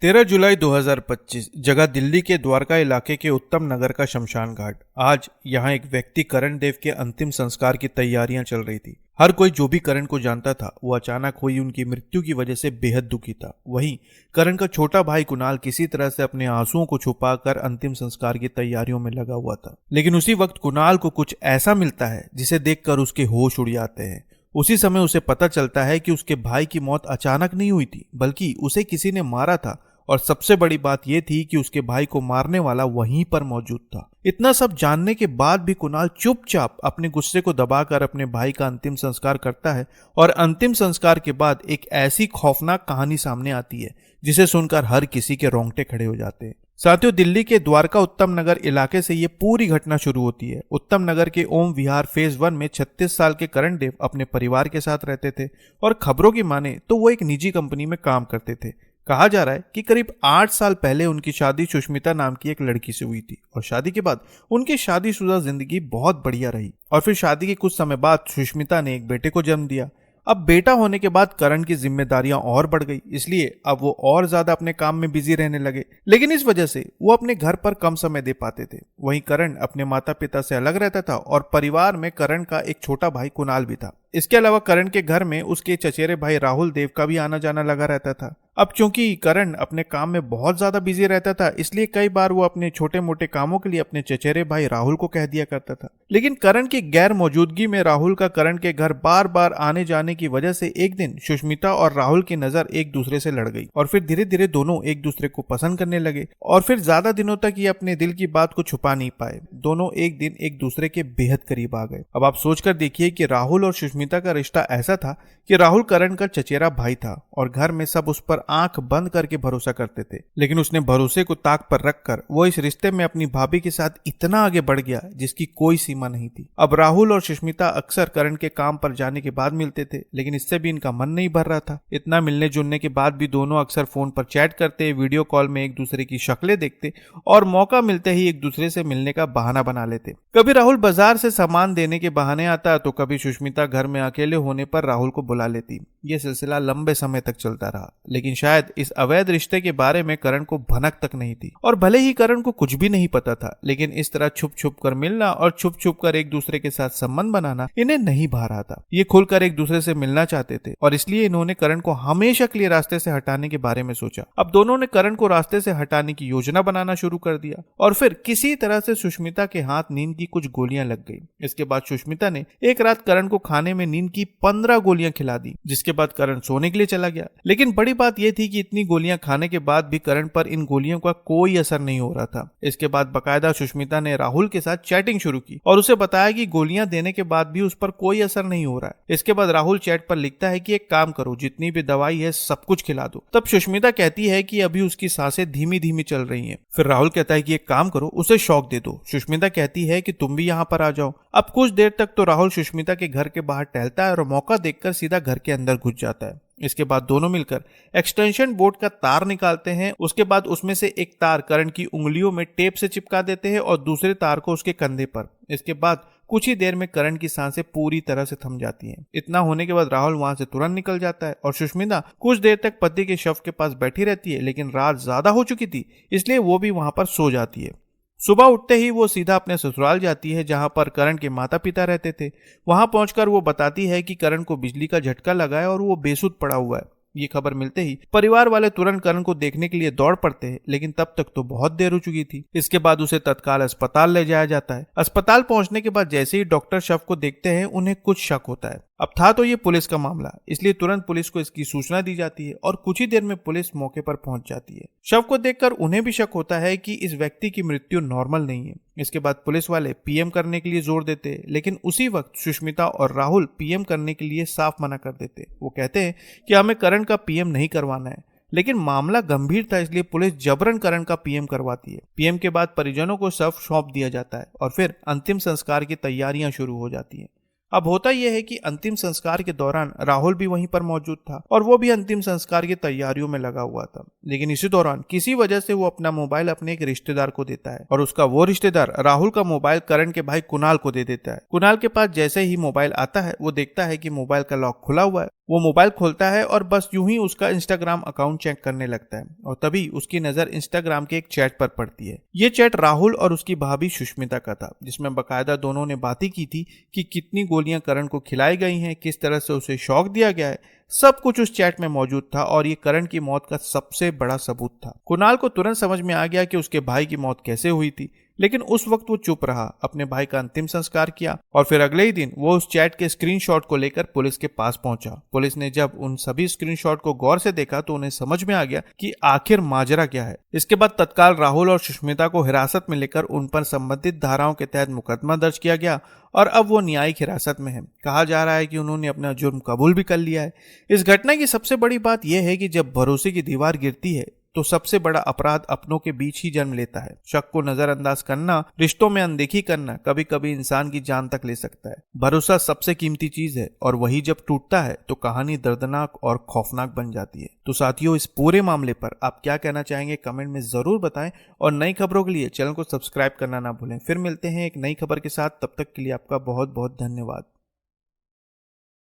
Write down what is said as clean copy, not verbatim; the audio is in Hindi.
13 जुलाई 2025 जगह दिल्ली के द्वारका इलाके के उत्तम नगर का शमशान घाट। आज यहाँ एक व्यक्ति करण देव के अंतिम संस्कार की तैयारियां चल रही थी। हर कोई जो भी करण को जानता था वो अचानक हुई उनकी मृत्यु की वजह से बेहद दुखी था। वहीं करण का छोटा भाई कुणाल किसी तरह से अपने आंसुओं को छुपाकर अंतिम संस्कार की तैयारियों में लगा हुआ था। लेकिन उसी वक्त कुणाल को कुछ ऐसा मिलता है जिसे देखकर उसके होश उड़ जाते हैं। उसी समय उसे पता चलता है कि उसके भाई की मौत अचानक नहीं हुई थी, बल्कि उसे किसी ने मारा था। और सबसे बड़ी बात यह थी कि उसके भाई को मारने वाला वहीं पर मौजूद था। इतना सब जानने के बाद भी कुणाल चुपचाप अपने गुस्से को दबाकर अपने भाई का अंतिम संस्कार करता है। और अंतिम संस्कार के बाद एक ऐसी खौफनाक कहानी सामने आती है जिसे सुनकर हर किसी के रोंगटे खड़े हो जाते हैं। साथियों, दिल्ली के द्वारका उत्तम नगर इलाके से ये पूरी घटना शुरू होती है। उत्तम नगर के ओम विहार फेज 1 में 36 साल के करण देव अपने परिवार के साथ रहते थे और खबरों की माने तो वो एक निजी कंपनी में काम करते थे। कहा जा रहा है कि करीब 8 साल पहले उनकी शादी सुष्मिता नाम की एक लड़की से हुई थी और शादी के बाद उनकी शादीशुदा जिंदगी बहुत बढ़िया रही। और फिर शादी के कुछ समय बाद सुष्मिता ने एक बेटे को जन्म दिया। अब बेटा होने के बाद करण की जिम्मेदारियां और बढ़ गई, इसलिए अब वो और ज्यादा अपने काम में बिजी रहने लगे। लेकिन इस वजह से वो अपने घर पर कम समय दे पाते थे। वहीं करण अपने माता पिता से अलग रहता था और परिवार में करण का एक छोटा भाई कुणाल भी था। इसके अलावा करण के घर में उसके चचेरे भाई राहुल देव का भी आना जाना लगा रहता था। अब चूंकि करण अपने काम में बहुत ज्यादा बिजी रहता था, इसलिए कई बार वो अपने छोटे मोटे कामों के लिए अपने चचेरे भाई राहुल को कह दिया करता था। लेकिन करण की गैर मौजूदगी में राहुल का करण के घर बार बार आने जाने की वजह से एक दिन सुष्मिता और राहुल की नजर एक दूसरे से लड़ गई और फिर धीरे धीरे दोनों एक दूसरे को पसंद करने लगे। और फिर ज्यादा दिनों तक ये अपने दिल की बात को छुपा नहीं पाए। दोनों एक दिन एक दूसरे के बेहद करीब आ गए। अब आप सोचकर देखिए कि राहुल और सुष्मिता का रिश्ता ऐसा था कि राहुल करण का चचेरा भाई था और घर में सब उस पर आंख बंद करके भरोसा करते थे। लेकिन उसने भरोसे को ताक पर रखकर वो इस रिश्ते में अपनी भाभी के साथ इतना आगे बढ़ गया जिसकी कोई सीमा नहीं थी। अब राहुल और सुष्मिता अक्सर करण के काम पर जाने के बाद मिलते थे, लेकिन इससे भी इनका मन नहीं भर रहा था। इतना मिलने जुलने के बाद भी दोनों अक्सर फोन पर चैट करते, वीडियो कॉल में एक दूसरे की शक्लें देखते और मौका मिलते ही एक दूसरे से मिलने का बहाना बना लेते। कभी राहुल बाजार से सामान देने के बहाने आता तो कभी सुष्मिता घर में अकेले होने पर राहुल को बुला लेती। यह सिलसिला लंबे समय तक चलता रहा, लेकिन शायद इस अवैध रिश्ते के बारे में करण को भनक तक नहीं थी। और भले ही करण को कुछ भी नहीं पता था, लेकिन इस तरह छुप छुप कर मिलना और छुप छुप कर एक दूसरे के साथ संबंध बनाना इन्हें नहीं भा रहा था। ये खुलकर एक दूसरे से मिलना चाहते थे और इसलिए इन्होंने करण को हमेशा के लिए रास्ते से हटाने के बारे में सोचा। अब दोनों ने करण को रास्ते से हटाने की योजना बनाना शुरू कर दिया और फिर किसी तरह से सुष्मिता के हाथ नींद की कुछ गोलियां लग गई। इसके बाद सुष्मिता ने एक रात करण को खाने में नींद की 15 गोलियां खिला दी, जिसके बाद करण सोने के लिए चला गया। लेकिन बड़ी बात यह थी कि इतनी गोलियां खाने के बाद भी करण पर इन गोलियों का कोई असर नहीं हो रहा था। इसके बाद बकायदा सुष्मिता ने राहुल के साथ चैटिंग शुरू की और उसे बताया कि गोलियां देने के बाद भी उस पर कोई असर नहीं हो रहा है। इसके बाद राहुल चैट पर लिखता है कि एक काम करो, जितनी भी दवाई है सब कुछ खिला दो। तब सुष्मिता कहती है कि अभी उसकी सांसें धीमी धीमी चल रही हैं। फिर राहुल कहता है कि एक काम करो, उसे शॉक दे दो। सुष्मिता कहती है कि तुम भी यहाँ पर आ जाओ। अब कुछ देर तक तो राहुल सुष्मिता के घर के बाहर टहलता है और मौका देखकर सीधा घर के अंदर घुस जाता है। इसके बाद दोनों मिलकर एक्सटेंशन बोर्ड का तार निकालते हैं। उसके बाद उसमें से एक तार करण की उंगलियों में टेप से चिपका देते हैं और दूसरे तार को उसके कंधे पर। इसके बाद कुछ ही देर में करण की सांसें पूरी तरह से थम जाती हैं। इतना होने के बाद राहुल वहां से तुरंत निकल जाता है और सुष्मिता कुछ देर तक पति के शव के पास बैठी रहती है, लेकिन रात ज्यादा हो चुकी थी इसलिए वो भी वहां पर सो जाती है। सुबह उठते ही वो सीधा अपने ससुराल जाती है जहां पर करण के माता पिता रहते थे। वहां पहुंचकर वो बताती है कि करण को बिजली का झटका लगा है और वो बेसुध पड़ा हुआ है। ये खबर मिलते ही परिवार वाले तुरंत करण को देखने के लिए दौड़ पड़ते हैं, लेकिन तब तक तो बहुत देर हो चुकी थी। इसके बाद उसे तत्काल अस्पताल ले जाया जाता है। अस्पताल पहुंचने के बाद जैसे ही डॉक्टर शव को देखते हैं उन्हें कुछ शक होता है। अब था तो ये पुलिस का मामला, इसलिए तुरंत पुलिस को इसकी सूचना दी जाती है और कुछ ही देर में पुलिस मौके पर पहुंच जाती है। शव को देखकर उन्हें भी शक होता है कि इस व्यक्ति की मृत्यु नॉर्मल नहीं है। इसके बाद पुलिस वाले पीएम करने के लिए जोर देते, लेकिन उसी वक्त सुष्मिता और राहुल पीएम करने के लिए साफ मना कर देते। वो कहते हैं कि हमें करण का पीएम नहीं करवाना है, लेकिन मामला गंभीर था इसलिए पुलिस जबरन करण का पीएम करवाती है। पीएम के बाद परिजनों को शव सौंप दिया जाता है और फिर अंतिम संस्कार की तैयारियां शुरू हो जाती हैं। अब होता यह है कि अंतिम संस्कार के दौरान राहुल भी वहीं पर मौजूद था और वो भी अंतिम संस्कार की तैयारियों में लगा हुआ था। लेकिन इसी दौरान किसी वजह से वो अपना मोबाइल अपने एक रिश्तेदार को देता है और उसका वो रिश्तेदार राहुल का मोबाइल करण के भाई कुणाल को दे देता है। कुणाल के पास जैसे ही मोबाइल आता है वो देखता है कि मोबाइल का लॉक खुला हुआ है। वो मोबाइल खोलता है और बस यूं ही उसका इंस्टाग्राम अकाउंट चेक करने लगता है और तभी उसकी नजर इंस्टाग्राम के एक चैट पर पड़ती है। ये चैट राहुल और उसकी भाभी सुष्मिता का था, जिसमें बकायदा दोनों ने बातें की थी कि कितनी गोलियां करण को खिलाई गई हैं, किस तरह से उसे शॉक दिया गया है। सब कुछ उस चैट में मौजूद था और ये करण की मौत का सबसे बड़ा सबूत था। कुणाल को तुरंत समझ में आ गया कि उसके भाई की मौत कैसे हुई थी, लेकिन उस वक्त वो चुप रहा, अपने भाई का अंतिम संस्कार किया और फिर अगले ही दिन वो उस चैट के स्क्रीनशॉट को लेकर पुलिस के पास पहुंचा। पुलिस ने जब उन सभी स्क्रीनशॉट को गौर से देखा तो उन्हें समझ में आ गया कि आखिर माजरा क्या है। इसके बाद तत्काल राहुल और सुष्मिता को हिरासत में लेकर उन पर संबंधित धाराओं के तहत मुकदमा दर्ज किया गया और अब वो न्यायिक हिरासत में है। कहा जा रहा है कि उन्होंने अपना जुर्म कबूल भी कर लिया है। इस घटना की सबसे बड़ी बात यह है कि जब भरोसे की दीवार गिरती है तो सबसे बड़ा अपराध अपनों के बीच ही जन्म लेता है। शक को नजरअंदाज करना, रिश्तों में अनदेखी करना कभी कभी इंसान की जान तक ले सकता है। भरोसा सबसे कीमती चीज है और वही जब टूटता है तो कहानी दर्दनाक और खौफनाक बन जाती है। तो साथियों, इस पूरे मामले पर आप क्या कहना चाहेंगे कमेंट में जरूर बताएं और नई खबरों के लिए चैनल को सब्सक्राइब करना ना भूलें। फिर मिलते हैं एक नई खबर के साथ, तब तक के लिए आपका बहुत बहुत धन्यवाद।